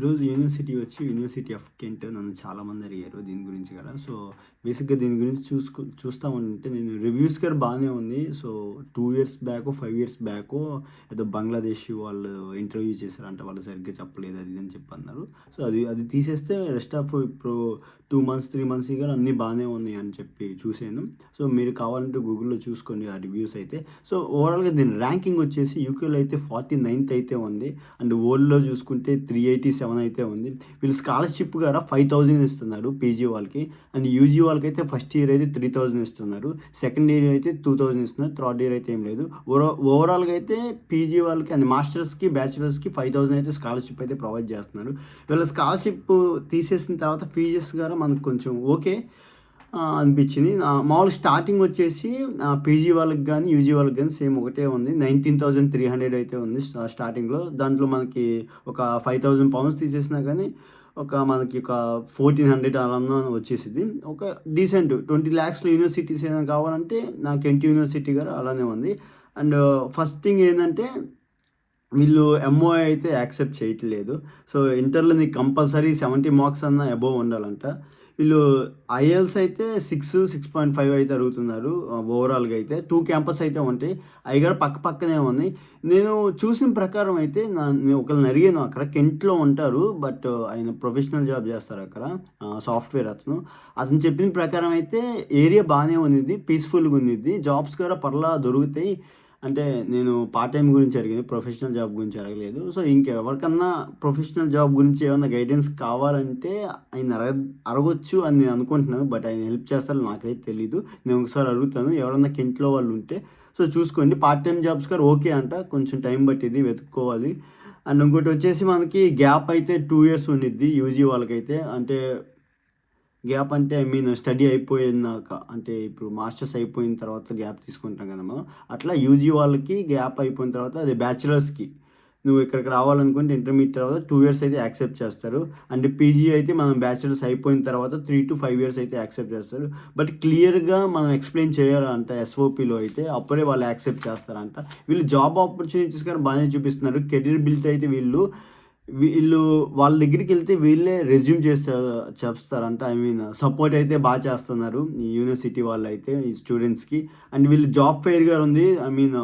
ఈరోజు university of Kent నన్ను చాలామంది అడిగారు దీని గురించి కదా. సో, బేసిక్‌గా దీని గురించి చూస్తా ఉంటే నేను రివ్యూస్ గారు బానే ఉంది. సో, 2 ఇయర్స్ బ్యాకో, 5 ఇయర్స్ బ్యాకో ఏదో బంగ్లాదేశ్ వాళ్ళు ఇంటర్వ్యూ చేశారంట. వాళ్ళు సరిగ్గా చెప్పలేదు అది ఇది అని చెప్పన్నారు. సో, అది తీసేస్తే రెస్ట్ ఆఫ్ ఇప్పుడు 2 మంత్స్, 3 మంత్స్ గాని అన్నీ బానే ఉన్నాయి అని చెప్పి చూసాను. సో, మీరు కావాలంటే గూగుల్‌లో చూసుకోండి ఆ రివ్యూస్ అయితే. సో, ఓవరాల్‌గా దీని ర్యాంకింగ్ వచ్చేసి యూకేలో అయితే 49థ్ అయితే ఉంది. అండ్ వరల్డ్‌లో చూసుకుంటే 387 అయితే ఉంది. వీళ్ళు స్కాలర్‌షిప్ గారా 5000 ఇస్తున్నారు పీజీ వాళ్ళకి. అండ్ యూజీ వాళ్ళకైతే ఫస్ట్ ఇయర్ అయితే 3000 ఇస్తున్నారు. సెకండ్ ఇయర్ అయితే 2000 ఇస్తున్నారు. థర్డ్ ఇయర్ అయితే ఏం లేదు. ఓవరాల్‌గా అయితే పీజీ వాళ్ళకి అండ్ మాస్టర్స్‌కి, బ్యాచిలర్స్‌కి 5000 అయితే స్కాలర్‌షిప్ అయితే ప్రొవైడ్ చేస్తున్నారు. వీళ్ళ స్కాలర్‌షిప్ తీసేసిన తర్వాత ఫీజెస్ గారా మనకు కొంచెం ఓకే అనిపించింది. మామూలుగా స్టార్టింగ్ వచ్చేసి పీజీ వాళ్ళకి గానీ, యూజీ వాళ్ళకి గానీ సేమ్ ఒకటే ఉంది. 19,300 అయితే ఉంది స్టార్టింగ్‌లో. దాంట్లో మనకి ఒక £5,000 తీసేసినా గానీ మనకి ఒక 1,400 అలానే వచ్చేసిద్ది. ఒక డీసెంట్ 20 లాక్స్‌లో యూనివర్సిటీస్ ఏదైనా కావాలంటే నాకు కెంట్ యూనివర్సిటీ గారు అలానే ఉంది. అండ్ ఫస్ట్ థింగ్ ఏందంటే వీళ్ళు ఎంఓఐ అయితే యాక్సెప్ట్ చేయట్లేదు. సో, ఇంటర్‌లో నీకు కంపల్సరీ 70 మార్క్స్ అన్నా అబోవ్ ఉండాలంట. వీళ్ళు ఐఎల్స్ అయితే 6.5 అయితే అడుగుతున్నారు. ఓవరాల్‌గా అయితే 2 క్యాంపస్ అయితే ఉంటాయి. అయి కూడా పక్కనే ఉన్నాయి. నేను చూసిన ప్రకారం అయితే నేను ఒకళ్ళని అడిగాను అక్కడ కెంట్‌లో ఉంటారు. బట్ ఆయన ప్రొఫెషనల్ జాబ్ చేస్తారు అక్కడ. సాఫ్ట్‌వేర్ అతను. అతను చెప్పిన ప్రకారం అయితే ఏరియా బానే ఉండిద్ది. పీస్‌ఫుల్‌గా ఉండిద్ది. జాబ్స్ కూడా పర్లా దొరుకుతాయి. అంటే నేను పార్ట్ టైమ్ గురించి అడిగాను. ప్రొఫెషనల్ జాబ్ గురించి అడగలేదు. సో, ఇంకెవరికన్నా ప్రొఫెషనల్ జాబ్ గురించి ఏమన్నా గైడెన్స్ కావాలంటే ఆయన అడగొచ్చు అని నేను అనుకుంటున్నాను. బట్ ఆయన హెల్ప్ చేస్తారో నాకైతే తెలీదు. నేను ఒకసారి అడుగుతాను. ఎవరన్నా కెంట్‌లో వాళ్ళు ఉంటే సో, చూసుకోండి. పార్ట్ టైమ్ జాబ్స్ కూడా ఓకే అంట. కొంచెం టైం పట్టిద్ది వెతుక్కోవాలి. అండ్ ఇంకోటి వచ్చేసి మనకి గ్యాప్ అయితే 2 ఇయర్స్ ఉండిద్ది యూజీ వాళ్ళకైతే. అంటే గ్యాప్ అంటే ఐ మీన్ స్టడీ అయిపోయినాక అంటే ఇప్పుడు మాస్టర్స్ అయిపోయిన తర్వాత గ్యాప్ తీసుకుంటాం కదా మనం. అట్లా యూజీ వాళ్ళకి గ్యాప్ అయిపోయిన తర్వాత అది బ్యాచిలర్స్‌కి. నువ్వు ఇక్కడికి రావాలనుకుంటే ఇంటర్మీడియేట్ తర్వాత 2 ఇయర్స్ అయితే యాక్సెప్ట్ చేస్తారు. అండ్ పీజీ అయితే మనం బ్యాచిలర్స్ అయిపోయిన తర్వాత 3-5 ఇయర్స్ అయితే యాక్సెప్ట్ చేస్తారు. బట్ క్లియర్‌గా మనం ఎక్స్‌ప్లెయిన్ చేయాలంట ఎస్ఓపీలో అయితే అప్పుడే వాళ్ళు యాక్సెప్ట్ చేస్తారంట. వీళ్ళు జాబ్ ఆపర్చునిటీస్ కూడా బాగానే చూపిస్తున్నారు. కెరీర్ బిల్ట్ అయితే వీళ్ళు వాళ్ళ దగ్గరికెళ్తే వీళ్ళే రెజ్యూమ్ చేస్తారంట. ఐ మీన్ సపోర్ట్ అయితే చేస్తున్నారు. ఈ యూనివర్సిటీ వాళ్ళైతే ఈ స్టూడెంట్స్‌కి. అండ్ వీళ్ళు జాబ్ ఫెయిర్ కూడా ఉంది. ఐ మీన్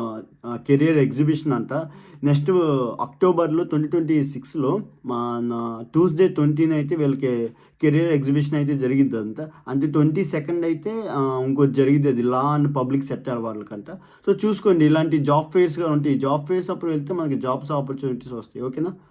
కెరియర్ ఎగ్జిబిషన్ అంట. నెక్స్ట్ అక్టోబర్‌లో 2026లో మన ట్యూస్‌డే 20న అయితే వీళ్ళకి కెరియర్ ఎగ్జిబిషన్ అయితే జరిగిద్దంట. అంటే 22nd అయితే ఇంకోటి జరిగిద్ది అది లా అండ్ పబ్లిక్ సెక్టార్ వాళ్ళకంట. సో, చూసుకోండి ఇలాంటి జాబ్ ఫెయిర్స్ కూడా ఉంటాయి. జాబ్ ఫెయిర్స్ అప్పుడు వెళ్తే మనకి జాబ్స్ ఆపర్చునిటీస్ వస్తాయి. ఓకేనా?